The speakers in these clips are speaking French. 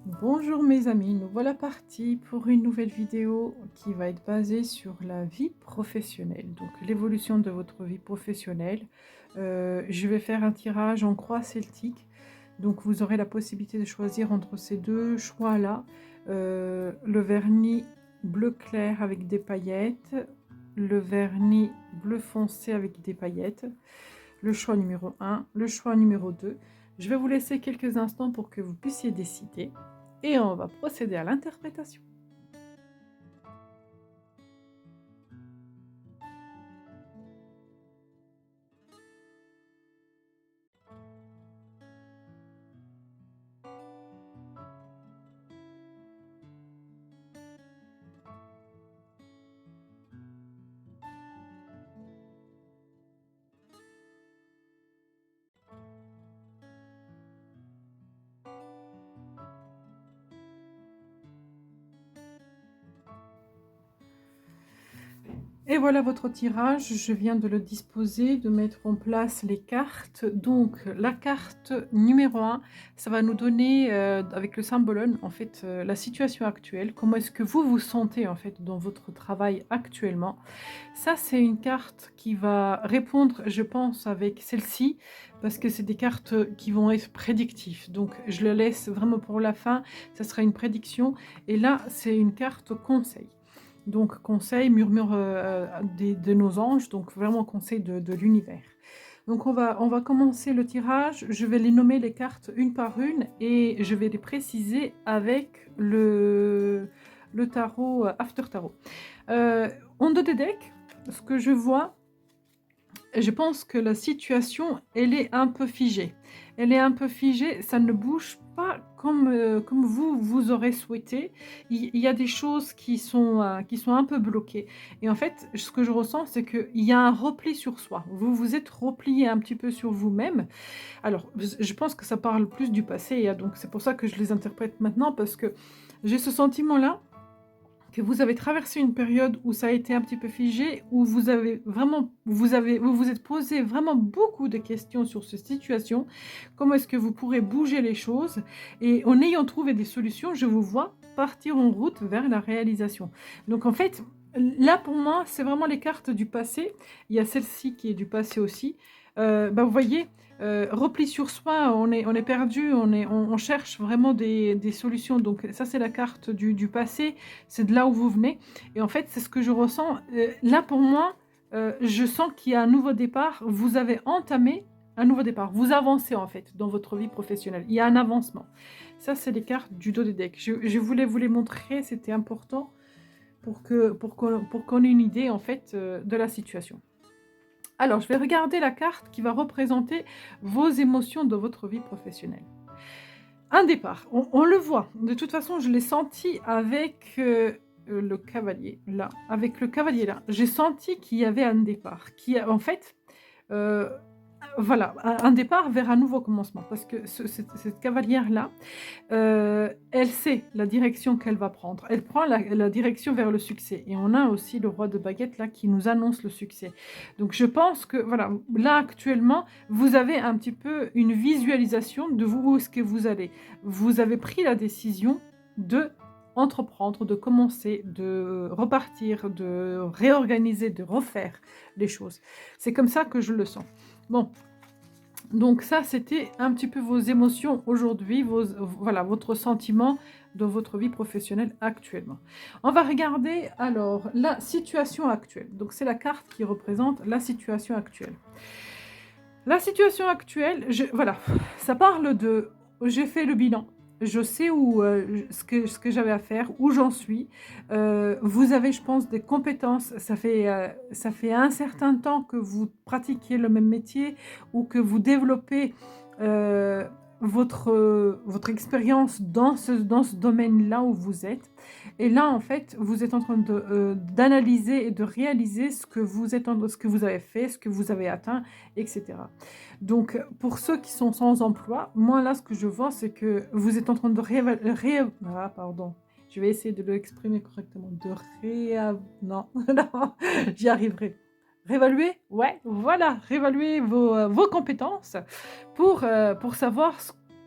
Bonjour mes amis, nous voilà partis pour une nouvelle vidéo qui va être basée sur la vie professionnelle, donc l'évolution de votre vie professionnelle. Je vais faire un tirage en croix celtique, donc vous aurez la possibilité de choisir entre ces deux choix-là. Le vernis bleu clair avec des paillettes, le vernis bleu foncé avec des paillettes, le choix numéro un, le choix numéro 2. Je vais vous laisser quelques instants pour que vous puissiez décider. Et on va procéder à l'interprétation. Et voilà votre tirage, je viens de le disposer, de mettre en place les cartes. Donc la carte numéro un, ça va nous donner, avec le symbolone, en fait, la situation actuelle. Comment est-ce que vous vous sentez, en fait, dans votre travail actuellement? Ça, c'est une carte qui va répondre, je pense, avec celle-ci, parce que c'est des cartes qui vont être prédictives. Donc je le laisse vraiment pour la fin, ça sera une prédiction. Et là, c'est une carte conseil. Donc conseil, murmure, de nos anges, donc vraiment conseil de l'univers. Donc on va commencer le tirage, je vais les nommer les cartes une par une et je vais les préciser avec le tarot, After Tarot. En dos des decks, ce que je vois, je pense que la situation, elle est un peu figée. Elle est un peu figée, ça ne bouge pas comme vous aurez souhaité. Il y a des choses qui sont un peu bloquées et en fait, ce que je ressens, c'est qu'il y a un repli sur soi. Vous vous êtes replié un petit peu sur vous-même. Alors, je pense que ça parle plus du passé, hein, donc c'est pour ça que je les interprète maintenant parce que j'ai ce sentiment-là que vous avez traversé une période où ça a été un petit peu figé, où vous avez vraiment vous vous êtes posé vraiment beaucoup de questions sur cette situation. Comment est-ce que vous pourrez bouger les choses? Et en ayant trouvé des solutions, je vous vois partir en route vers la réalisation. Donc en fait, là pour moi, c'est vraiment les cartes du passé. Il y a celle-ci qui est du passé aussi. Vous voyez, repli sur soi, on est perdu, on cherche vraiment des solutions. Donc ça, c'est la carte du passé, c'est de là où vous venez et en fait, c'est ce que je ressens, là pour moi, je sens qu'il y a un nouveau départ. Vous avez entamé un nouveau départ. Vous avancez en fait dans votre vie professionnelle. Il y a un avancement. Ça, c'est les cartes du dos des decks. Je voulais vous les montrer, c'était important pour qu'on ait une idée en fait, de la situation. Alors, je vais regarder la carte qui va représenter vos émotions dans votre vie professionnelle. Un départ, on le voit. De toute façon, je l'ai senti avec, le cavalier là. Avec le cavalier là, j'ai senti qu'il y avait un départ, qui a en fait, heu, voilà, un départ vers un nouveau commencement parce que cette cavalière-là, elle sait la direction qu'elle va prendre. Elle prend la direction vers le succès et on a aussi le roi de baguette là qui nous annonce le succès. Donc je pense que voilà, là actuellement, vous avez un petit peu une visualisation de vous où est-ce que vous allez. Vous avez pris la décision de entreprendre, de commencer, de repartir, de réorganiser, de refaire les choses. C'est comme ça que je le sens. Bon, donc ça, c'était un petit peu vos émotions aujourd'hui, voilà, votre sentiment dans votre vie professionnelle actuellement. On va regarder alors la situation actuelle. Donc c'est la carte qui représente la situation actuelle. La situation actuelle, voilà, ça parle de j'ai fait le bilan, je sais où, ce que j'avais à faire, où j'en suis. Vous avez, je pense, des compétences. Ça fait un certain temps que vous pratiquez le même métier ou que vous développez, heu, votre expérience dans ce domaine-là où vous êtes. Et là, en fait, vous êtes en train d'analyser et de réaliser ce que vous avez fait, ce que vous avez atteint, et cetera. Donc, pour ceux qui sont sans emploi, moi là, ce que je vois, c'est que vous êtes en train de pardon, je vais essayer de l'exprimer correctement. Non, non, j'y arriverai. Réévaluer? Ouais, voilà, réévaluer vos compétences pour savoir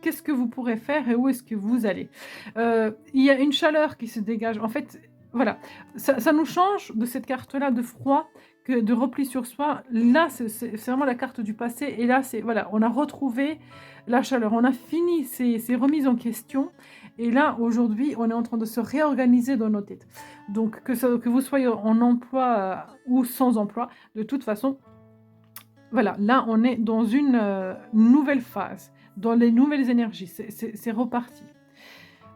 qu'est-ce que vous pourrez faire et où est-ce que vous allez. Il y a une chaleur qui se dégage. En fait, voilà, ça nous change de cette carte-là de froid, que de repli sur soi. Là, c'est vraiment la carte du passé et là, c'est voilà, on a retrouvé la chaleur. On a fini ces remises en question et là, aujourd'hui, on est en train de se réorganiser dans nos têtes. Donc que vous soyez en emploi, ou sans emploi, de toute façon, voilà, là, on est dans une, nouvelle phase, dans les nouvelles énergies. C'est reparti.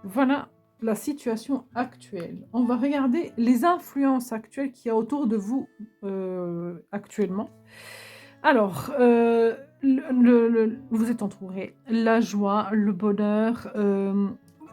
Voilà la situation actuelle. On va regarder les influences actuelles qu'il y a autour de vous, actuellement. Alors, vous êtes entouré, la joie, le bonheur,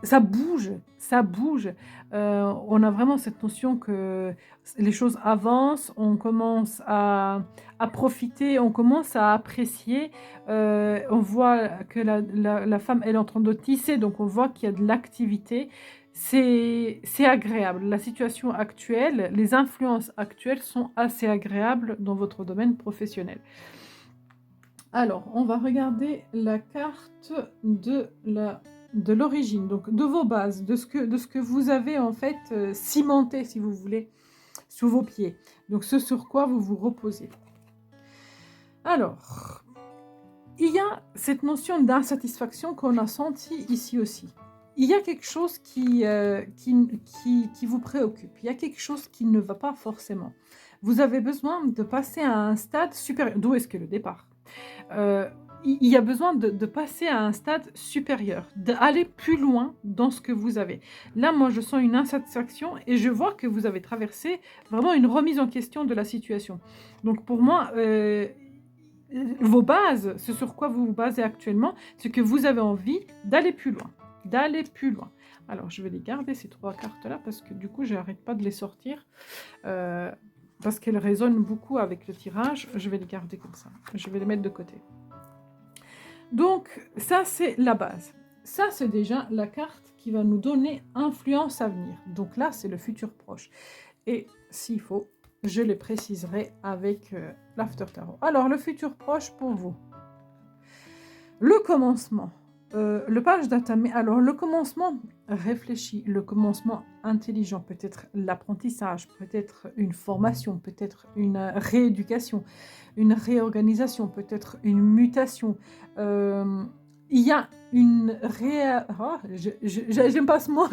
ça bouge, ça bouge. On a vraiment cette notion que les choses avancent, on commence à profiter, on commence à apprécier. On voit que la femme, elle est en train de tisser, donc on voit qu'il y a de l'activité. C'est agréable. La situation actuelle, les influences actuelles sont assez agréables dans votre domaine professionnel. Alors, on va regarder la carte de l'origine, donc de vos bases, de ce que vous avez en fait cimenté, si vous voulez, sous vos pieds. Donc, ce sur quoi vous vous reposez. Alors, il y a cette notion d'insatisfaction qu'on a sentie ici aussi. Il y a quelque chose qui vous préoccupe. Il y a quelque chose qui ne va pas forcément. Vous avez besoin de passer à un stade supérieur. D'où est-ce que le départ? Il y a besoin de passer à un stade supérieur, d'aller plus loin dans ce que vous avez. Là, moi, je sens une insatisfaction et je vois que vous avez traversé vraiment une remise en question de la situation. Donc, pour moi, vos bases, ce sur quoi vous vous basez actuellement, c'est que vous avez envie d'aller plus loin. D'aller plus loin. Alors, je vais les garder, ces 3 cartes-là, parce que du coup, je n'arrête pas de les sortir. Parce qu'elles résonnent beaucoup avec le tirage. Je vais les garder comme ça. Je vais les mettre de côté. Donc, ça, c'est la base. Ça, c'est déjà la carte qui va nous donner influence à venir. Donc là, c'est le futur proche. Et s'il faut, je les préciserai avec l'After Tarot. Alors, le futur proche pour vous. Le commencement. Le page d'Atame. Alors, le commencement réfléchi, le commencement intelligent, peut-être l'apprentissage, peut-être une formation, peut-être une rééducation, une réorganisation, peut-être une mutation. Il y a une j'aime pas ce mot,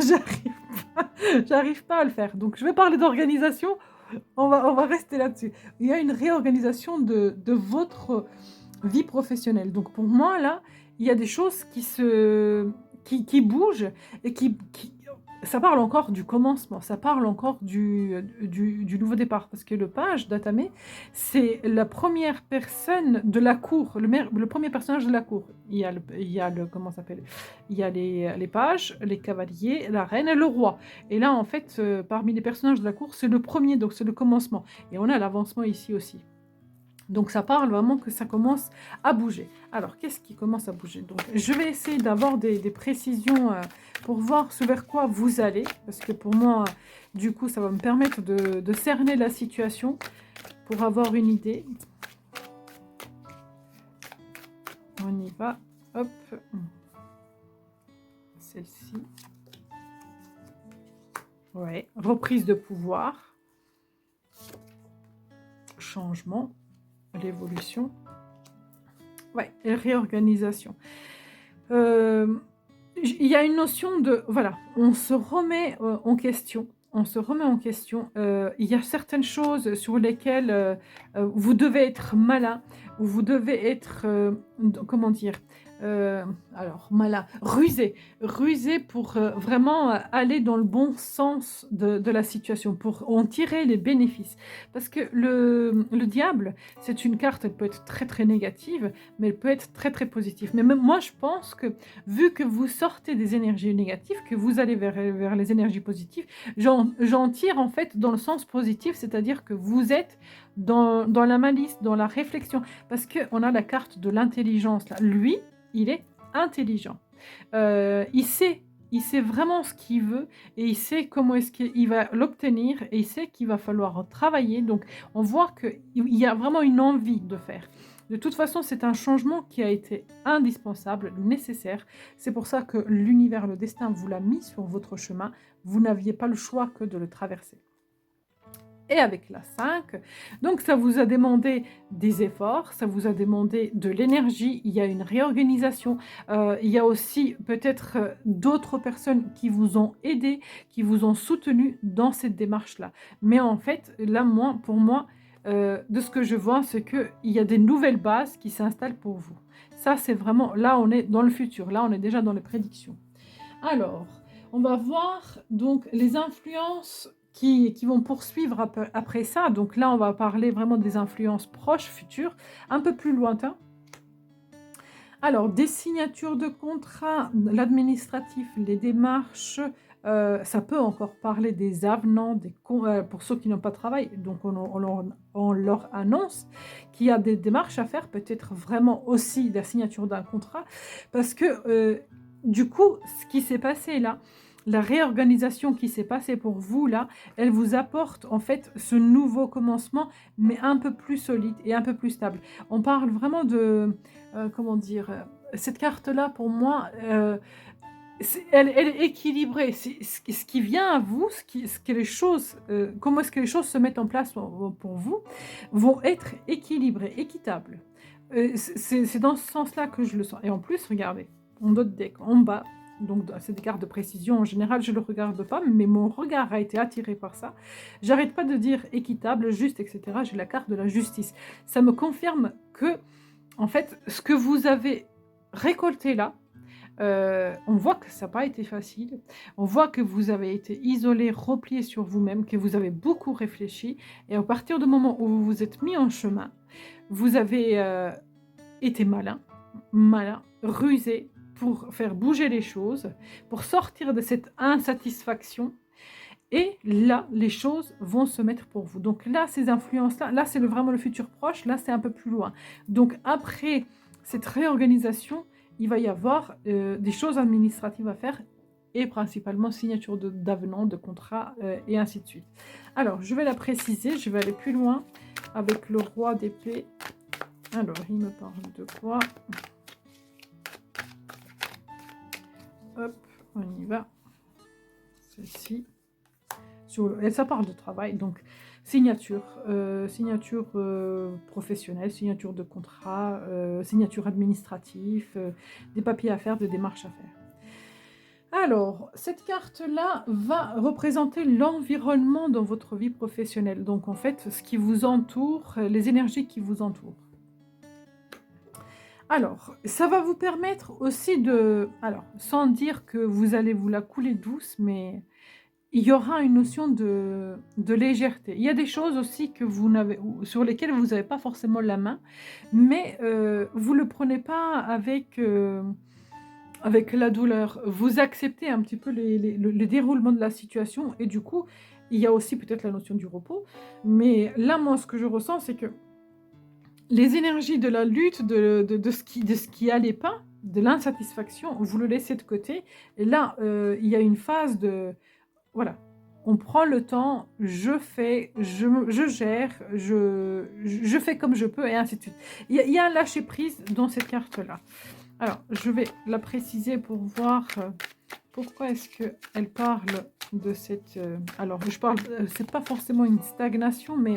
j'arrive pas à le faire. Donc, je vais parler d'organisation. On va rester là-dessus. Il y a une réorganisation de votre vie professionnelle. Donc, pour moi, là, il y a des choses qui bougent et ça parle encore du commencement, ça parle encore du nouveau départ. Parce que le page d'Atame, c'est la première personne de la cour, le premier personnage de la cour. Il y a le comment ça s'appelle? Il y a les pages, les cavaliers, la reine et le roi. Et là, en fait, parmi les personnages de la cour, c'est le premier, donc c'est le commencement. Et on a l'avancement ici aussi. Donc ça parle vraiment que ça commence à bouger. Alors, qu'est-ce qui commence à bouger? Donc, je vais essayer d'avoir des précisions pour voir vers quoi vous allez. Parce que pour moi, du coup, ça va me permettre de cerner la situation pour avoir une idée. On y va. Hop. Celle-ci. Ouais. Reprise de pouvoir. Changement. L'évolution, ouais, et réorganisation. Il y a une notion de, voilà, on se remet en question. On se remet en question. Il y a certaines choses sur lesquelles vous devez être malin, ou vous devez être, comment dire, alors malin, rusé pour vraiment aller dans le bon sens de la situation, pour en tirer les bénéfices. Parce que le diable, c'est une carte, elle peut être très très négative, mais elle peut être très très positive. Mais même moi, je pense que vu que vous sortez des énergies négatives, que vous allez vers les énergies positives, j'en tire en fait dans le sens positif, c'est-à-dire que vous êtes dans la malice, dans la réflexion, parce qu'on a la carte de l'intelligence là. Lui, il est intelligent. Il sait vraiment ce qu'il veut et il sait comment est-ce qu'il va l'obtenir et il sait qu'il va falloir travailler. Donc, on voit qu'il y a vraiment une envie de faire. De toute façon, c'est un changement qui a été indispensable, nécessaire. C'est pour ça que l'univers, le destin vous l'a mis sur votre chemin. Vous n'aviez pas le choix que de le traverser. Et avec la 5, donc ça vous a demandé des efforts, ça vous a demandé de l'énergie, il y a une réorganisation, il y a aussi peut-être, d'autres personnes qui vous ont aidé, qui vous ont soutenu dans cette démarche-là. Mais en fait, là, moi pour moi, de ce que je vois, c'est qu'il y a des nouvelles bases qui s'installent pour vous. Ça, c'est vraiment là, on est dans le futur, là, on est déjà dans les prédictions. Alors, on va voir donc les influences qui vont poursuivre après ça. Donc là, on va parler vraiment des influences proches, futures, un peu plus lointains. Alors, des signatures de contrats, l'administratif, les démarches, ça peut encore parler des avenants, pour ceux qui n'ont pas de travail. Donc, on leur annonce qu'il y a des démarches à faire, peut-être vraiment aussi la signature d'un contrat, parce que du coup, ce qui s'est passé là, la réorganisation qui s'est passée pour vous là, elle vous apporte en fait ce nouveau commencement, mais un peu plus solide et un peu plus stable. On parle vraiment de, comment dire? Cette carte-là pour moi, elle est équilibrée. C'est ce qui vient à vous, ce que les choses, comment est-ce que les choses se mettent en place pour vous, vont être équilibrées, équitables. C'est dans ce sens-là que je le sens et en plus, regardez, mon autre deck en bas, donc c'est des cartes de précision. En général, je ne le regarde pas, mais mon regard a été attiré par ça. J'arrête pas de dire équitable, juste, et cetera. J'ai la carte de la justice. Ça me confirme que, en fait, ce que vous avez récolté là, on voit que ça n'a pas été facile. On voit que vous avez été isolé, replié sur vous-même, que vous avez beaucoup réfléchi et à partir du moment où vous vous êtes mis en chemin, vous avez, été malin, rusé pour faire bouger les choses, pour sortir de cette insatisfaction et là, les choses vont se mettre pour vous. Donc là, ces influences-là, là, c'est vraiment le futur proche, là, c'est un peu plus loin. Donc après cette réorganisation, il va y avoir des choses administratives à faire et principalement signature d'avenants, de contrats et ainsi de suite. Alors, je vais la préciser, je vais aller plus loin avec le roi d'épée. Alors, il me parle de quoi? Hop, on y va. Celle-ci. Et ça parle de travail, donc signature, professionnelle, signature de contrat, signature administrative, des papiers à faire, des démarches à faire. Alors, cette carte-là va représenter l'environnement dans votre vie professionnelle, donc en fait, ce qui vous entoure, les énergies qui vous entourent. Alors, ça va vous permettre aussi alors, sans dire que vous allez vous la couler douce, mais il y aura une notion de légèreté. Il y a des choses aussi que sur lesquelles vous n'avez pas forcément la main, mais vous ne le prenez pas avec la douleur. Vous acceptez un petit peu le déroulement de la situation et du coup, il y a aussi peut-être la notion du repos. Mais là, moi, ce que je ressens, c'est que les énergies de la lutte, de ce qui allait pas, de l'insatisfaction, vous le laissez de côté. Et là, il y a une phase de voilà, on prend le temps, je fais, je gère, je fais comme je peux et ainsi de suite. Il y a un lâcher-prise dans cette carte-là. Alors, je vais la préciser pour voir pourquoi est-ce qu'elle parle de cette... alors, c'est pas forcément une stagnation, mais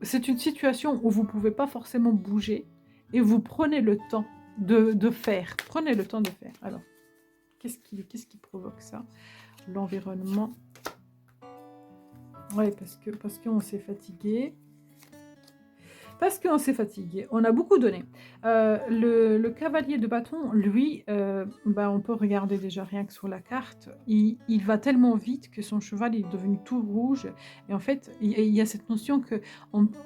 c'est une situation où vous ne pouvez pas forcément bouger et vous prenez le temps de faire. Prenez le temps de faire. Alors, qu'est-ce qui provoque ça? L'environnement. Oui, parce qu'on s'est fatigué. Parce qu'on s'est fatigué. On a beaucoup donné. Le cavalier de bâton, lui, on peut regarder déjà rien que sur la carte. Il va tellement vite que son cheval est devenu tout rouge. Et en fait, il y a cette notion que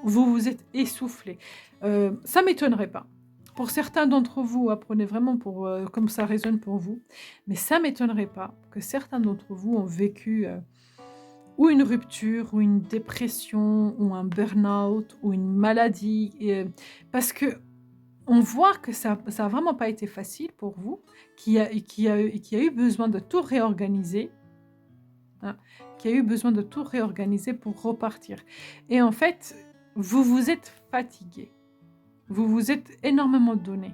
vous vous êtes essoufflé. Ça ne m'étonnerait pas. Pour certains d'entre vous, apprenez vraiment comme ça résonne pour vous. Mais ça ne m'étonnerait pas que certains d'entre vous ont vécu ou une rupture, ou une dépression, ou un burn-out, ou une maladie. Parce que on voit que ça n'a vraiment pas été facile pour vous, qui a eu besoin de tout réorganiser. Hein, qui a eu besoin de tout réorganiser pour repartir. Et en fait, vous vous êtes fatigué. Vous vous êtes énormément donné.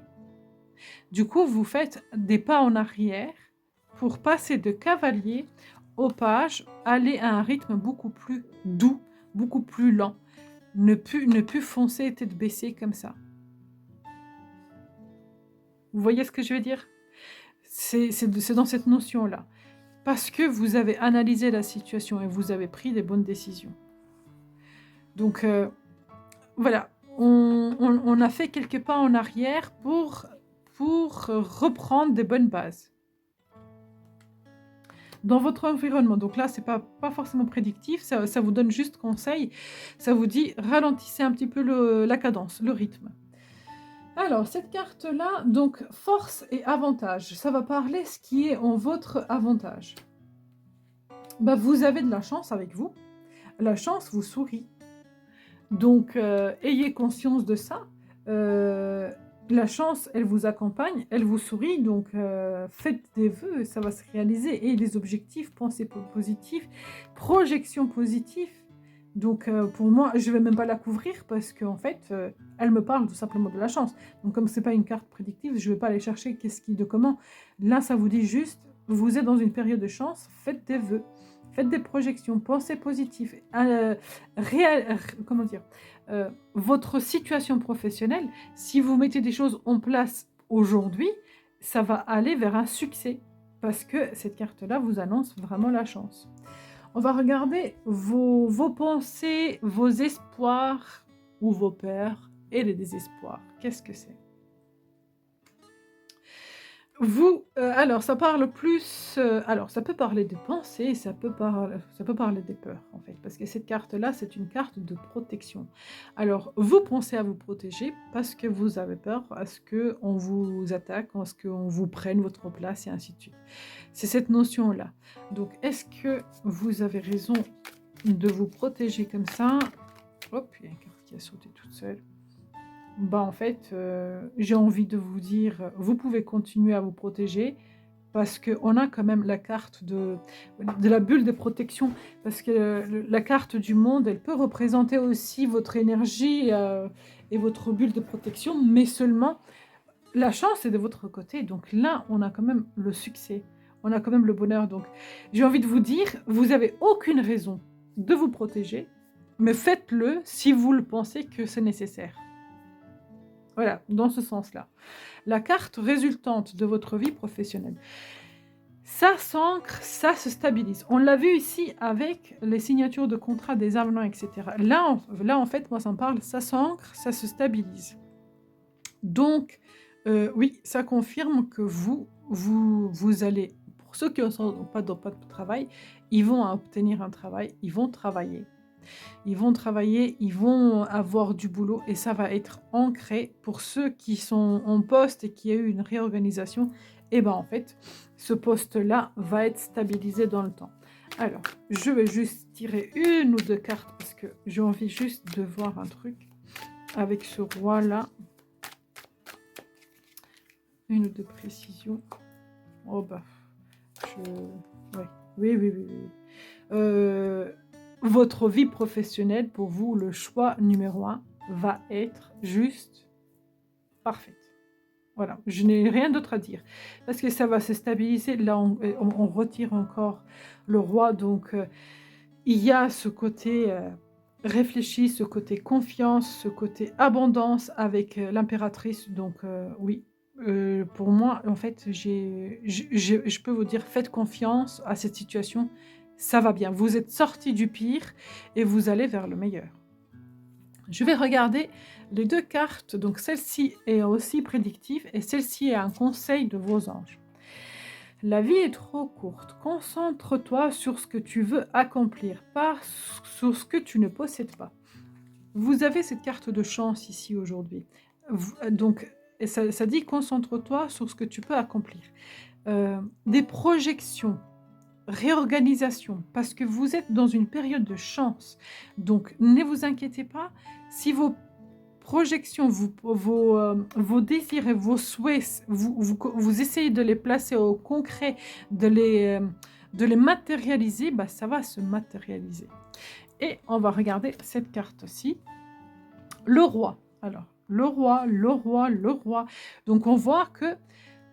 Du coup, vous faites des pas en arrière pour passer de cavalier au page, aller à un rythme beaucoup plus doux, beaucoup plus lent. Ne plus foncer tête baissée comme ça. Vous voyez ce que je veux dire? C'est dans cette notion-là. Parce que vous avez analysé la situation et vous avez pris des bonnes décisions. Donc, voilà. On a fait quelques pas en arrière pour reprendre des bonnes bases. Dans votre environnement, donc là, c'est pas forcément prédictif, ça vous donne juste conseil. Ça vous dit, ralentissez un petit peu la cadence, le rythme. Alors, cette carte-là, donc force et avantage, ça va parler ce qui est en votre avantage. Bah, vous avez de la chance avec vous. La chance vous sourit. Donc, ayez conscience de ça. La chance, elle vous accompagne, elle vous sourit. Donc, faites des vœux, ça va se réaliser. Et les objectifs, pensée positive, projection positive. Donc, pour moi, je ne vais même pas la couvrir parce qu'en fait, elle me parle tout simplement de la chance. Donc, comme ce n'est pas une carte prédictive, je ne vais pas aller chercher qu'est-ce qui, de comment. Là, ça vous dit juste, vous êtes dans une période de chance, faites des vœux. Faites des projections, pensez positif. Comment dire, votre situation professionnelle, si vous mettez des choses en place aujourd'hui, ça va aller vers un succès. Parce que cette carte-là vous annonce vraiment la chance. On va regarder vos pensées, vos espoirs ou vos peurs et les désespoirs. Qu'est-ce que c'est? Vous, alors ça parle plus, alors ça peut parler de pensées, ça peut parler des peurs en fait, parce que cette carte-là, c'est une carte de protection. Alors vous pensez à vous protéger parce que vous avez peur à ce qu'on vous attaque, à ce qu'on vous prenne votre place et ainsi de suite. C'est cette notion-là. Donc est-ce que vous avez raison de vous protéger comme ça? Hop, il y a une carte qui a sauté toute seule. Bah, en fait, j'ai envie de vous dire, vous pouvez continuer à vous protéger parce qu'on a quand même la carte de la bulle de protection. Parce que la carte du monde, elle peut représenter aussi votre énergie et votre bulle de protection, mais seulement la chance est de votre côté. Donc là, on a quand même le succès, on a quand même le bonheur. Donc j'ai envie de vous dire, vous n'avez aucune raison de vous protéger, mais faites-le si vous le pensez que c'est nécessaire. Voilà, dans ce sens-là. La carte résultante de votre vie professionnelle. Ça s'ancre, ça se stabilise. On l'a vu ici avec les signatures de contrats, des avenants, etc. Là, en fait, moi, ça me parle, ça s'ancre, ça se stabilise. Donc, oui, ça confirme que vous allez, pour ceux qui n'ont pas de travail, ils vont obtenir un travail, ils vont travailler. Ils vont travailler, ils vont avoir du boulot et ça va être ancré pour ceux qui sont en poste et qui a eu une réorganisation. Et ben en fait, ce poste-là va être stabilisé dans le temps. Alors, je vais juste tirer une ou deux cartes parce que j'ai envie juste de voir un truc avec ce roi-là. Une ou deux précisions. Oh bah, ouais. Oui. Votre vie professionnelle, pour vous, le choix numéro 1 va être juste parfaite. Voilà, je n'ai rien d'autre à dire. Parce que ça va se stabiliser. Là, on retire encore le roi. Donc, il y a ce côté réfléchi, ce côté confiance, ce côté abondance avec l'impératrice. Donc, oui. Pour moi, en fait, je peux vous dire, faites confiance à cette situation. Ça va bien. Vous êtes sorti du pire et vous allez vers le meilleur. Je vais regarder les deux cartes. Donc, celle-ci est aussi prédictive et celle-ci est un conseil de vos anges. La vie est trop courte. Concentre-toi sur ce que tu veux accomplir, pas sur ce que tu ne possèdes pas. Vous avez cette carte de chance ici aujourd'hui. Donc, ça dit concentre-toi sur ce que tu peux accomplir. Des projections, réorganisation, parce que vous êtes dans une période de chance. Donc, ne vous inquiétez pas. Si vos projections, vos désirs et vos souhaits, vous essayez de les placer au concret, de les matérialiser, bah, ça va se matérialiser. Et on va regarder cette carte-ci. Le roi. Alors, le roi, le roi, le roi. Donc, on voit que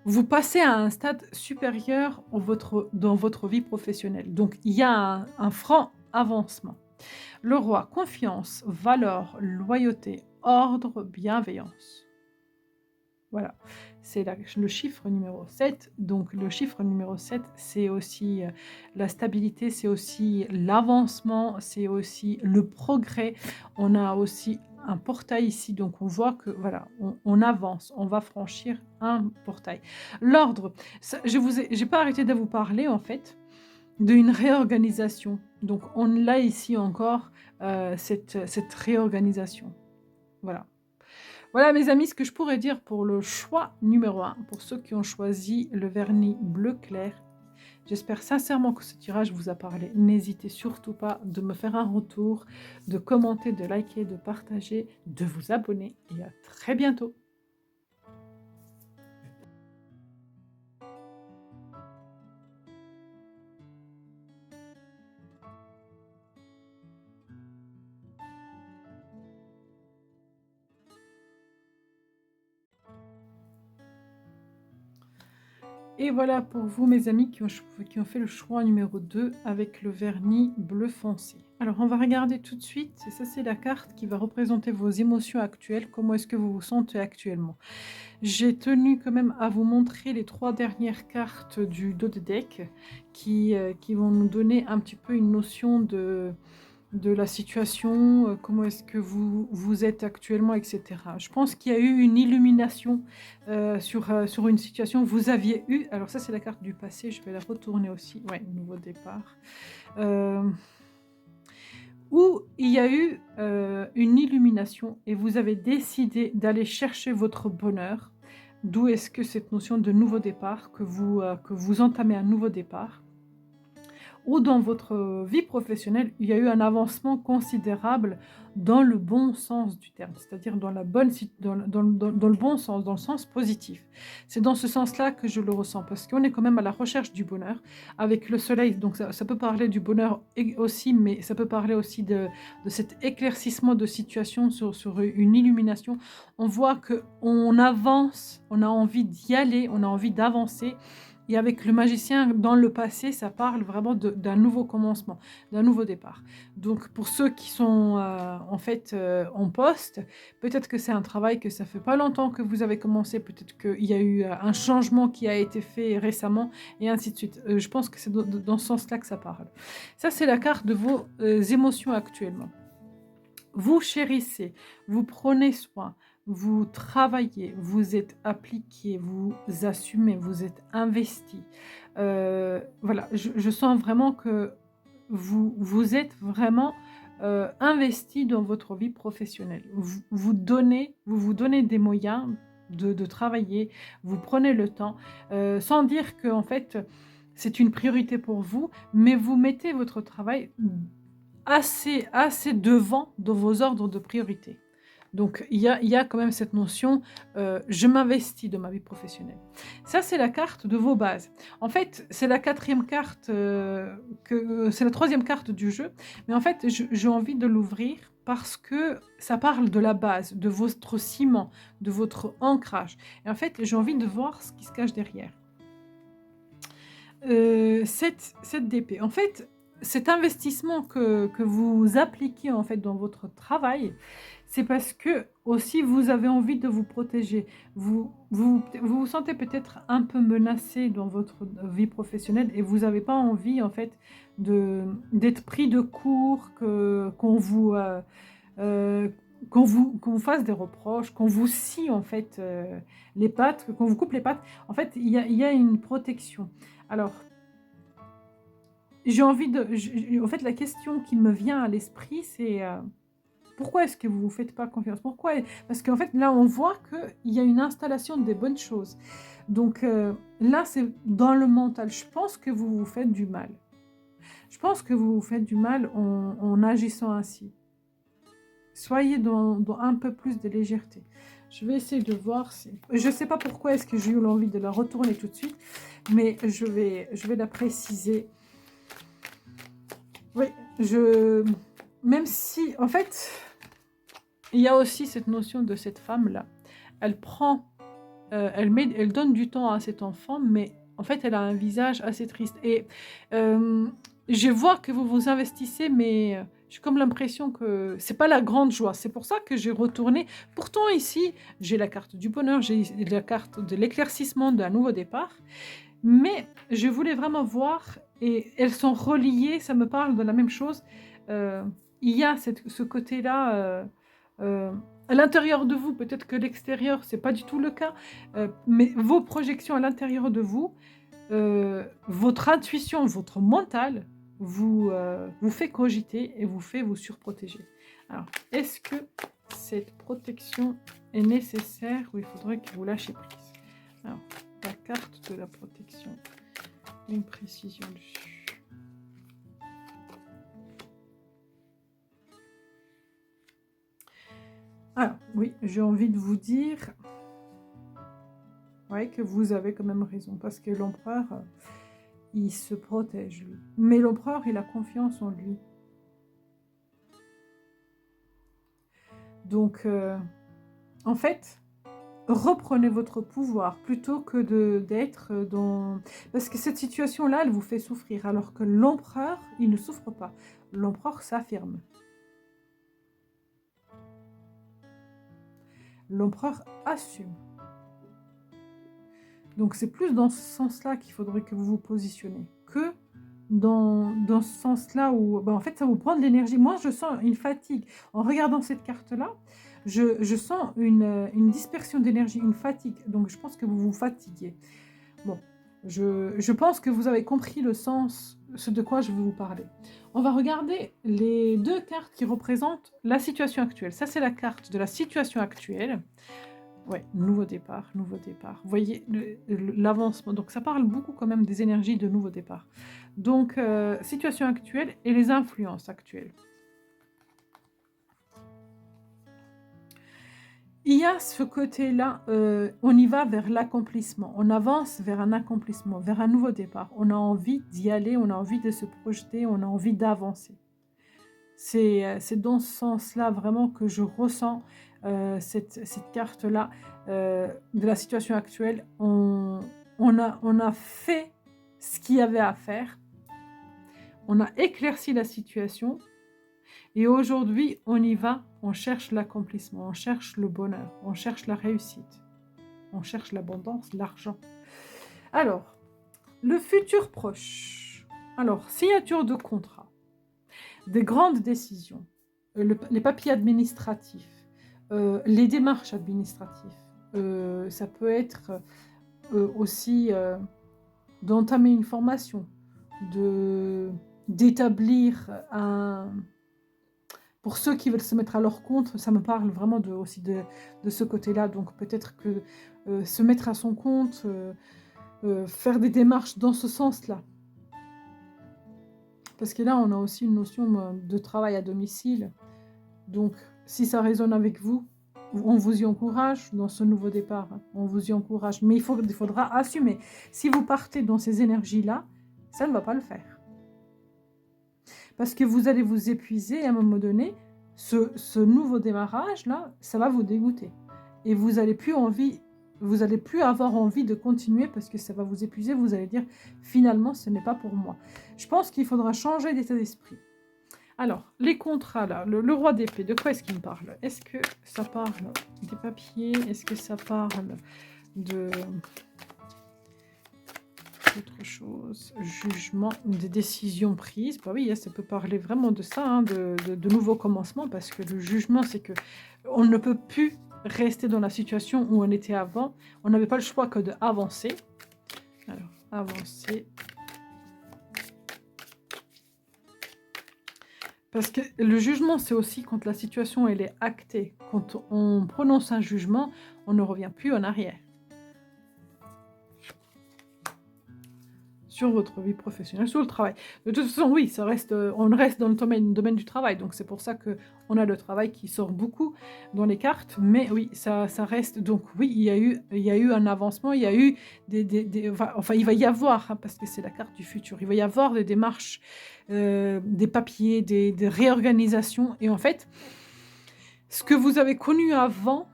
vous passez à un stade supérieur dans votre vie professionnelle. Donc, il y a un franc avancement. Le roi, confiance, valeur, loyauté, ordre, bienveillance. Voilà, c'est le chiffre numéro 7. Donc le chiffre numéro 7, c'est aussi la stabilité, c'est aussi l'avancement, c'est aussi le progrès. On a aussi un portail ici, donc on voit que voilà, on avance, on va franchir un portail. L'ordre, j'ai pas arrêté de vous parler en fait d'une réorganisation. Donc on l'a ici encore, cette réorganisation. Voilà. Voilà mes amis, ce que je pourrais dire pour le choix numéro 1, pour ceux qui ont choisi le vernis bleu clair. J'espère sincèrement que ce tirage vous a parlé. N'hésitez surtout pas de me faire un retour, de commenter, de liker, de partager, de vous abonner et à très bientôt. Et voilà pour vous mes amis qui ont fait le choix numéro 2 avec le vernis bleu foncé. Alors on va regarder tout de suite, et ça c'est la carte qui va représenter vos émotions actuelles, comment est-ce que vous vous sentez actuellement. J'ai tenu quand même à vous montrer les 3 dernières cartes du dos de deck qui vont nous donner un petit peu une notion de la situation, comment est-ce que vous êtes actuellement, etc. Je pense qu'il y a eu une illumination sur une situation que vous aviez eue. Alors ça, c'est la carte du passé, je vais la retourner aussi. Ouais, nouveau départ. Où il y a eu une illumination et vous avez décidé d'aller chercher votre bonheur. D'où est-ce que cette notion de nouveau départ, que vous entamez un nouveau départ, ou dans votre vie professionnelle, il y a eu un avancement considérable dans le bon sens du terme, c'est-à-dire dans le bon sens, dans le sens positif. C'est dans ce sens-là que je le ressens, parce qu'on est quand même à la recherche du bonheur avec le soleil. Donc ça peut parler du bonheur aussi, mais ça peut parler aussi de cet éclaircissement de situation sur une illumination. On voit qu'on avance, on a envie d'y aller, on a envie d'avancer. Et avec le magicien, dans le passé, ça parle vraiment d'un nouveau commencement, d'un nouveau départ. Donc pour ceux qui sont en fait en poste, peut-être que c'est un travail que ça fait pas longtemps que vous avez commencé, peut-être qu'il y a eu un changement qui a été fait récemment, et ainsi de suite. Je pense que c'est dans ce sens-là que ça parle. Ça, c'est la carte de vos émotions actuellement. Vous chérissez, vous prenez soin, vous travaillez, vous êtes appliqué, vous assumez, vous êtes investi. Voilà, je sens vraiment que vous êtes vraiment investi dans votre vie professionnelle. Vous donnez des moyens de travailler, vous prenez le temps, sans dire que en fait c'est une priorité pour vous, mais vous mettez votre travail assez devant dans vos ordres de priorité. Donc il y a quand même cette notion, je m'investis dans ma vie professionnelle. Ça, c'est la carte de vos bases. En fait, c'est la 4e carte, c'est la 3e carte du jeu, mais en fait, j'ai envie de l'ouvrir parce que ça parle de la base, de votre ciment, de votre ancrage. Et en fait, j'ai envie de voir ce qui se cache derrière. 7 d'épée. En fait, cet investissement que vous appliquez en fait dans votre travail, c'est parce que aussi vous avez envie de vous protéger. Vous sentez peut-être un peu menacé dans votre vie professionnelle et vous n'avez pas envie en fait d'être pris de court, euh, qu'on vous fasse des reproches, qu'on vous scie en fait les pattes, qu'on vous coupe les pattes. En fait, il y a une protection. Alors, j'ai envie en fait, la question qui me vient à l'esprit, c'est pourquoi est-ce que vous ne vous faites pas confiance? Pourquoi? Parce qu'en fait, là, on voit qu'il y a une installation des bonnes choses. Donc là, c'est dans le mental. Je pense que vous vous faites du mal. Je pense que vous vous faites du mal en agissant ainsi. Soyez dans un peu plus de légèreté. Je vais essayer de voir si... Je ne sais pas pourquoi est-ce que j'ai eu l'envie de la retourner tout de suite, mais je vais la préciser. Oui, même si, en fait, il y a aussi cette notion de cette femme-là. Elle prend, elle donne du temps à cet enfant, mais en fait, elle a un visage assez triste. Et je vois que vous vous investissez, mais j'ai comme l'impression que c'est pas la grande joie. C'est pour ça que j'ai retourné. Pourtant, ici, j'ai la carte du bonheur, j'ai la carte de l'éclaircissement d'un nouveau départ. Mais je voulais vraiment voir, et elles sont reliées, ça me parle de la même chose. Euh, il y a ce côté-là à l'intérieur de vous, peut-être que l'extérieur, c'est pas du tout le cas, mais vos projections à l'intérieur de vous, votre intuition, votre mental vous fait cogiter et vous fait vous surprotéger. Alors, est-ce que cette protection est nécessaire ou il faudrait que vous lâchiez prise? Alors, la carte de la protection, une précision dessus. Alors, oui, j'ai envie de vous dire ouais, que vous avez quand même raison, parce que l'empereur, il se protège, lui. Mais l'empereur, il a confiance en lui. Donc, en fait, reprenez votre pouvoir plutôt que d'être dans... Parce que cette situation-là, elle vous fait souffrir, alors que l'empereur, il ne souffre pas. L'empereur s'affirme. L'empereur assume. Donc c'est plus dans ce sens-là qu'il faudrait que vous vous positionnez, que dans ce sens-là où en fait ça vous prend de l'énergie. Moi je sens une fatigue. En regardant cette carte-là, je sens une dispersion d'énergie, une fatigue. Donc je pense que vous vous fatiguez. Bon, je pense que vous avez compris le sens, ce de quoi je vais vous parler. On va regarder les deux cartes qui représentent la situation actuelle. Ça c'est la carte de la situation actuelle. Ouais, nouveau départ, nouveau départ. Vous voyez l'avancement. Donc ça parle beaucoup quand même des énergies de nouveau départ. Donc situation actuelle et les influences actuelles. Il y a ce côté-là, on y va vers l'accomplissement. On avance vers un accomplissement, vers un nouveau départ. On a envie d'y aller, on a envie de se projeter, on a envie d'avancer. C'est dans ce sens-là vraiment que je ressens cette carte-là de la situation actuelle. On a fait ce qu'il y avait à faire, on a éclairci la situation et aujourd'hui on y va, on cherche l'accomplissement, on cherche le bonheur, on cherche la réussite, on cherche l'abondance, l'argent. Alors, le futur proche. Alors, signature de contrat, des grandes décisions, les papiers administratifs, les démarches administratives. Ça peut être aussi d'entamer une formation, d'établir un... Pour ceux qui veulent se mettre à leur compte, ça me parle vraiment aussi de ce côté-là. Donc peut-être que se mettre à son compte, faire des démarches dans ce sens-là. Parce que là, on a aussi une notion de travail à domicile. Donc, si ça résonne avec vous, on vous y encourage dans ce nouveau départ. On vous y encourage. Mais il faudra assumer. Si vous partez dans ces énergies-là, ça ne va pas le faire. Parce que vous allez vous épuiser et à un moment donné, ce nouveau démarrage-là, ça va vous dégoûter. Et vous n'allez plus avoir envie de continuer parce que ça va vous épuiser. Vous allez dire, finalement, ce n'est pas pour moi. Je pense qu'il faudra changer d'état d'esprit. Alors, les contrats, là, le roi d'épée, de quoi est-ce qu'il me parle? Est-ce que ça parle des papiers? Est-ce que ça parle d'autre chose? Jugement, des décisions prises? Bah oui, ça peut parler vraiment de ça, hein, de nouveaux commencements, parce que le jugement, c'est que on ne peut plus rester dans la situation où on était avant. On n'avait pas le choix que d'avancer. Alors, avancer. Parce que le jugement, c'est aussi quand la situation elle est actée. Quand on prononce un jugement, on ne revient plus en arrière. Sur votre vie professionnelle, sur le travail. De toute façon, oui, on reste dans le domaine du travail. Donc c'est pour ça qu'on a le travail qui sort beaucoup dans les cartes. Mais oui, ça reste. Donc oui, il y a eu un avancement, il y a eu enfin, il va y avoir, hein, parce que c'est la carte du futur, il va y avoir des démarches, des papiers, des réorganisations. Et en fait, Ce que vous avez connu avant,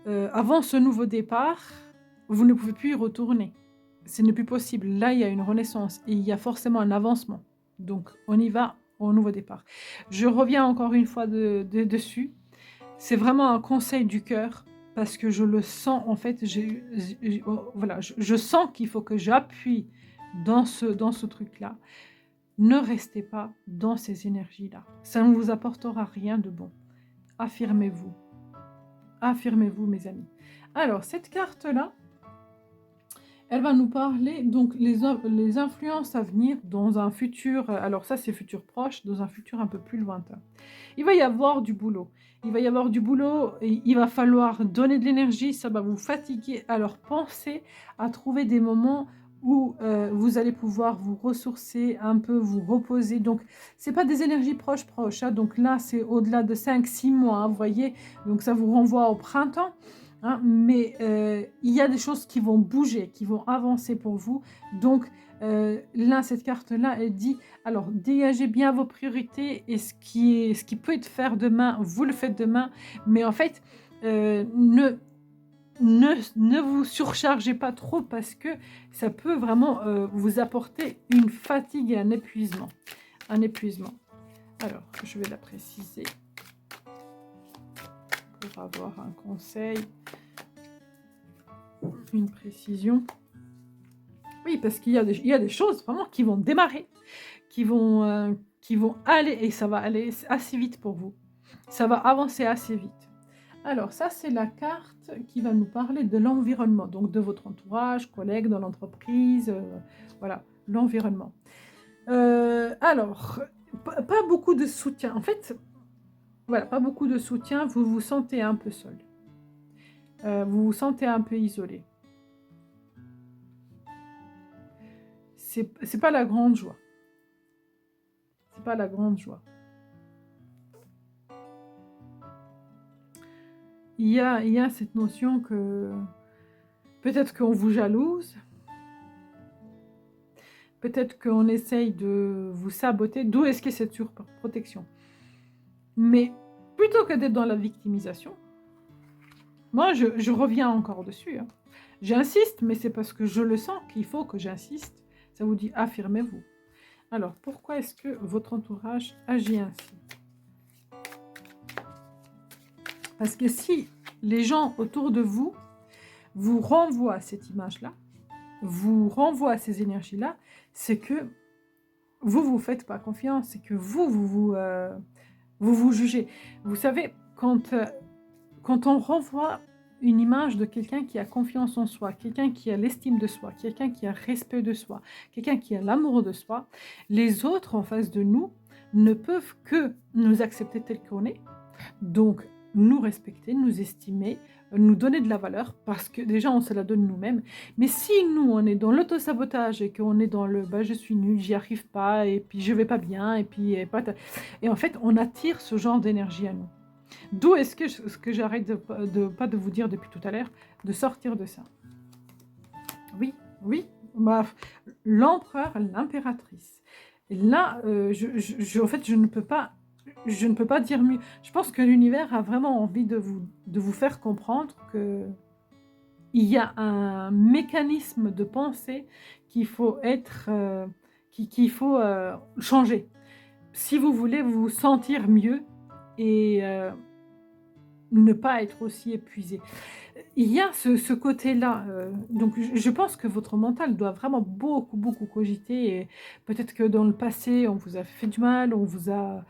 avant ce nouveau départ, vous ne pouvez plus y retourner. Ce n'est plus possible. Là, il y a une renaissance et il y a forcément un avancement. Donc, on y va au nouveau départ. Je reviens encore une fois dessus. C'est vraiment un conseil du cœur parce que je le sens, en fait, voilà, je sens qu'il faut que j'appuie dans ce truc-là. Ne restez pas dans ces énergies-là. Ça ne vous apportera rien de bon. Affirmez-vous. Affirmez-vous, mes amis. Alors, cette carte-là, elle va nous parler, donc, les influences à venir dans un futur, alors ça, c'est futur proche, dans un futur un peu plus lointain. Il va y avoir du boulot. Il va y avoir du boulot, et il va falloir donner de l'énergie, ça va vous fatiguer. Alors, pensez à trouver des moments où vous allez pouvoir vous ressourcer un peu, vous reposer. Donc, c'est pas des énergies proches, hein. Donc là, c'est au-delà de 5-6 mois, hein, vous voyez. Donc, ça vous renvoie au printemps. Hein, mais il y a des choses qui vont bouger, qui vont avancer pour vous. Donc, là, cette carte-là, elle dit, alors, dégagez bien vos priorités et ce qui peut être fait demain, vous le faites demain. Mais en fait, ne vous surchargez pas trop parce que ça peut vraiment vous apporter une fatigue et un épuisement. Un épuisement. Alors, je vais la préciser pour avoir un conseil, une précision. Oui, parce qu'il y a des choses vraiment qui vont démarrer, qui vont aller, et ça va aller assez vite pour vous. Ça va avancer assez vite. Alors, ça, c'est la carte qui va nous parler de l'environnement, donc de votre entourage, collègues dans l'entreprise, voilà, l'environnement. Alors, pas beaucoup de soutien. En fait, voilà, pas beaucoup de soutien, vous vous sentez un peu seul. Vous vous sentez un peu isolé. C'est pas la grande joie. C'est pas la grande joie. Il y a cette notion que peut-être qu'on vous jalouse, peut-être qu'on essaye de vous saboter, d'où est-ce qu'il y a cette surprotection. Mais plutôt que d'être dans la victimisation, moi je reviens encore dessus. Hein. J'insiste, mais c'est parce que je le sens qu'il faut que j'insiste. Ça vous dit affirmez-vous. Alors pourquoi est-ce que votre entourage agit ainsi ? Parce que si les gens autour de vous vous renvoient cette image-là, vous renvoient ces énergies-là, c'est que vous ne vous faites pas confiance, c'est que vous jugez. Vous savez, quand on renvoie une image de quelqu'un qui a confiance en soi, quelqu'un qui a l'estime de soi, quelqu'un qui a respect de soi, quelqu'un qui a l'amour de soi, les autres en face de nous ne peuvent que nous accepter tel qu'on est, donc nous respecter, nous estimer, nous donner de la valeur, parce que déjà on se la donne nous-mêmes. Mais si nous on est dans l'auto-sabotage et qu'on est dans le je suis nulle, j'y arrive pas, et puis je vais pas bien, et en fait on attire ce genre d'énergie à nous. D'où est-ce que ce que j'arrête de vous dire depuis tout à l'heure, de sortir de ça. Oui, l'empereur, l'impératrice. Et là, en fait, je ne peux pas dire mieux. Je pense que l'univers a vraiment envie de vous faire comprendre que il y a un mécanisme de pensée qu'il faut qu'il faut changer. Si vous voulez vous sentir mieux et ne pas être aussi épuisé. Il y a ce côté-là, donc je pense que votre mental doit vraiment beaucoup cogiter, et peut-être que dans le passé, on vous a fait du mal, on vous a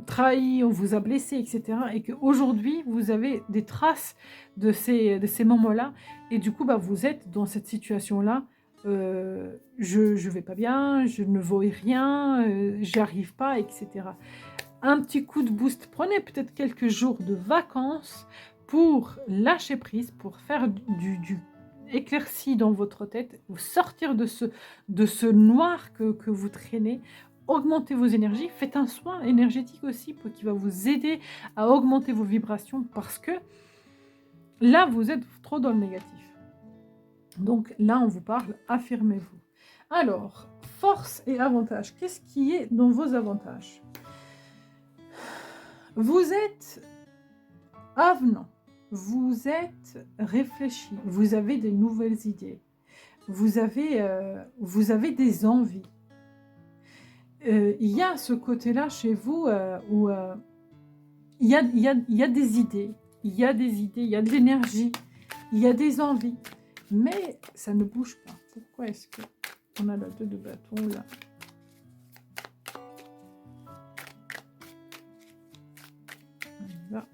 trahi, on vous a blessé, etc. Et qu'aujourd'hui, vous avez des traces de ces moments-là, et du coup, vous êtes dans cette situation-là, je vais pas bien, je ne vaux rien, j'y arrive pas, etc. Un petit coup de boost, prenez peut-être quelques jours de vacances pour lâcher prise, pour faire du éclairci dans votre tête, vous sortir de ce noir que vous traînez, augmentez vos énergies, faites un soin énergétique aussi qui va vous aider à augmenter vos vibrations, parce que là vous êtes trop dans le négatif. Donc là on vous parle, affirmez-vous. Alors, force et avantages, qu'est-ce qui est dans vos avantages ? Vous êtes avenant, vous êtes réfléchi, vous avez des nouvelles idées, vous avez des envies. Il y a ce côté-là chez vous où il y a des idées, il y a des idées, il y a de l'énergie, il y a des envies, mais ça ne bouge pas. Pourquoi est-ce qu'on a la 2 de bâton là? Là.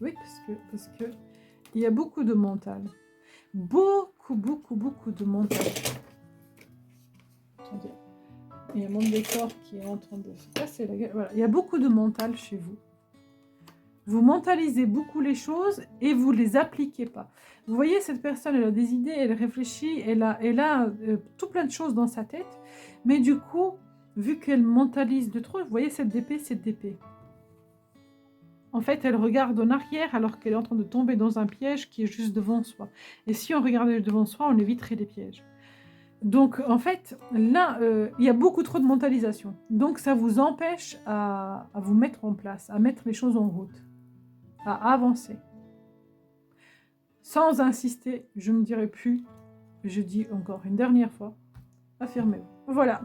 Oui, parce que il y a beaucoup de mental. Beaucoup de mental. Attendez. Il y a mon décor qui est en train de se casser la gueule. Voilà. Il y a beaucoup de mental chez vous. Vous mentalisez beaucoup les choses et vous les appliquez pas. Vous voyez, cette personne, elle a des idées, elle réfléchit, elle a tout plein de choses dans sa tête. Mais du coup, vu qu'elle mentalise de trop, vous voyez cette d'épée. En fait, elle regarde en arrière alors qu'elle est en train de tomber dans un piège qui est juste devant soi. Et si on regardait devant soi, on éviterait les pièges. Donc, en fait, là, il y a beaucoup trop de mentalisation. Donc, ça vous empêche à vous mettre en place, à mettre les choses en route, à avancer. Sans insister, je ne dirai plus, je dis encore une dernière fois, affirmez-vous. Voilà,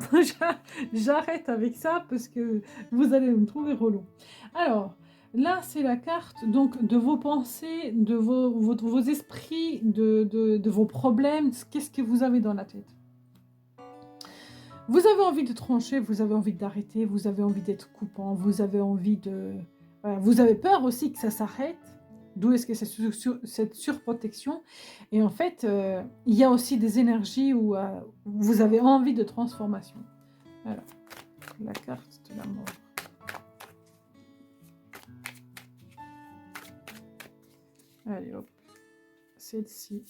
j'arrête avec ça parce que vous allez me trouver relou. Alors, là, c'est la carte donc de vos pensées, de vos esprits, de vos problèmes. Qu'est-ce que vous avez dans la tête? Vous avez envie de trancher, vous avez envie d'arrêter, vous avez envie d'être coupant, vous avez envie de... Voilà, vous avez peur aussi que ça s'arrête. D'où est-ce que c'est cette surprotection? Et en fait, il y a aussi des énergies où vous avez envie de transformation. Alors, la carte de la mort. Allez, hop. Celle-ci.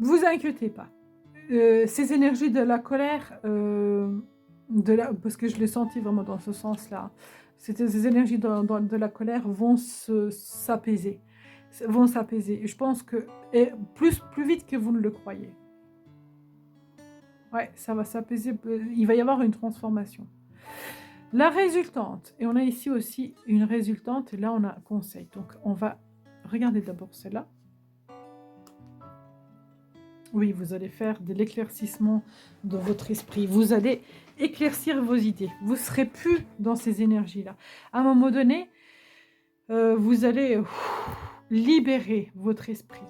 Vous inquiétez pas. Ces énergies de la colère, parce que je l'ai senti vraiment dans ce sens-là, ces énergies de la colère vont s'apaiser. Vont s'apaiser. Je pense que plus vite que vous ne le croyez. Ouais, ça va s'apaiser. Il va y avoir une transformation. La résultante, et on a ici aussi une résultante, et là on a un conseil. Donc on va regarder d'abord celle-là. Oui, vous allez faire de l'éclaircissement de votre esprit. Vous allez éclaircir vos idées. Vous ne serez plus dans ces énergies-là. À un moment donné, vous allez libérer votre esprit.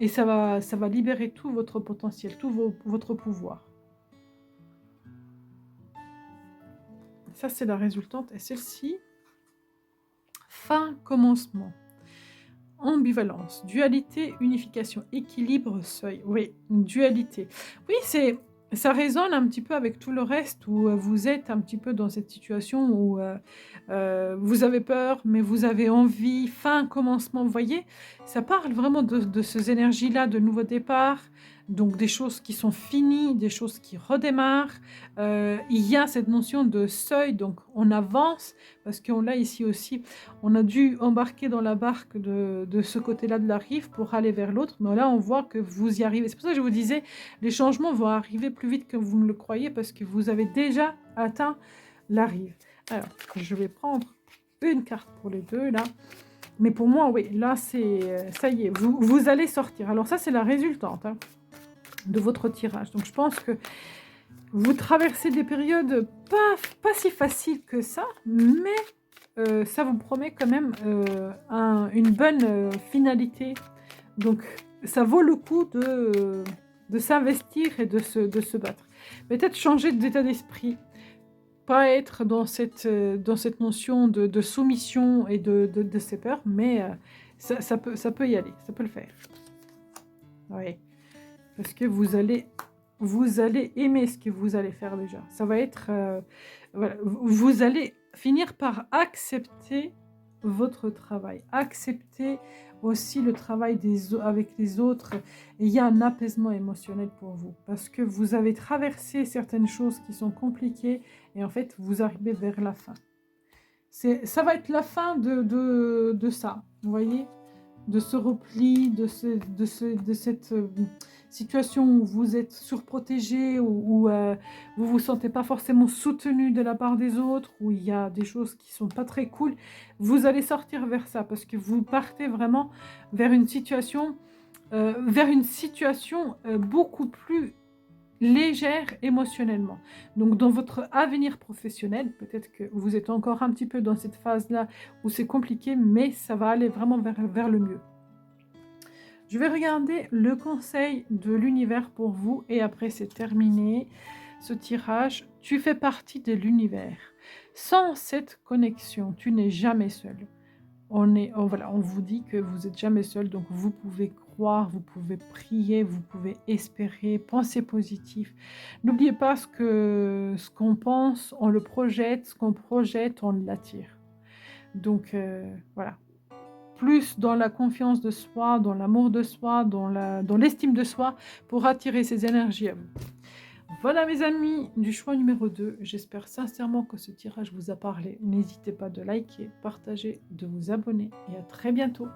Et ça va libérer tout votre potentiel, tout votre pouvoir. Ça, c'est la résultante. Et celle-ci, fin, commencement. Ambivalence, dualité, unification, équilibre, seuil. Oui, une dualité. Oui, ça résonne un petit peu avec tout le reste où vous êtes un petit peu dans cette situation où vous avez peur, mais vous avez envie, fin, commencement. Vous voyez, ça parle vraiment de ces énergies-là, de nouveau départ, donc des choses qui sont finies, des choses qui redémarrent. Il y a cette notion de seuil, donc on avance, parce qu'on l'a ici aussi. On a dû embarquer dans la barque de ce côté-là de la rive pour aller vers l'autre, mais là on voit que vous y arrivez. C'est pour ça que je vous disais, les changements vont arriver plus vite que vous ne le croyez parce que vous avez déjà atteint la rive. Alors, je vais prendre une carte pour les deux là. Mais pour moi, oui, là c'est... ça y est, vous allez sortir. Alors ça c'est la résultante de votre tirage. Donc je pense que vous traversez des périodes pas si faciles que ça, mais... ça vous promet quand même une bonne finalité. Donc, ça vaut le coup de s'investir et de se battre. Peut-être changer d'état d'esprit. Pas être dans cette notion de soumission et de ses peurs, mais ça peut y aller, ça peut le faire. Oui. Parce que vous allez aimer ce que vous allez faire déjà. Ça va être... voilà, vous allez finir par accepter votre travail, accepter aussi le travail avec les autres. Et il y a un apaisement émotionnel pour vous parce que vous avez traversé certaines choses qui sont compliquées et en fait vous arrivez vers la fin. Ça va être la fin de ça, vous voyez. de ce repli, de cette situation où vous êtes surprotégé, où vous vous sentez pas forcément soutenu de la part des autres, où il y a des choses qui sont pas très cool, vous allez sortir vers ça parce que vous partez vraiment vers une situation, beaucoup plus légère émotionnellement. Donc dans votre avenir professionnel, peut-être que vous êtes encore un petit peu dans cette phase-là où c'est compliqué, mais ça va aller vraiment vers le mieux. Je vais regarder le conseil de l'univers pour vous et après c'est terminé ce tirage. Tu fais partie de l'univers. Sans cette connexion, tu n'es jamais seul. Voilà, on vous dit que vous n'êtes jamais seul, donc vous pouvez croire, vous pouvez prier, vous pouvez espérer, penser positif. N'oubliez pas ce qu'on pense, on le projette, ce qu'on projette, on l'attire. Donc voilà, plus dans la confiance de soi, dans l'amour de soi, dans l'estime de soi, pour attirer ces énergies à vous. Voilà mes amis du choix numéro 2. J'espère sincèrement que ce tirage vous a parlé. N'hésitez pas de liker, partager, de vous abonner et à très bientôt.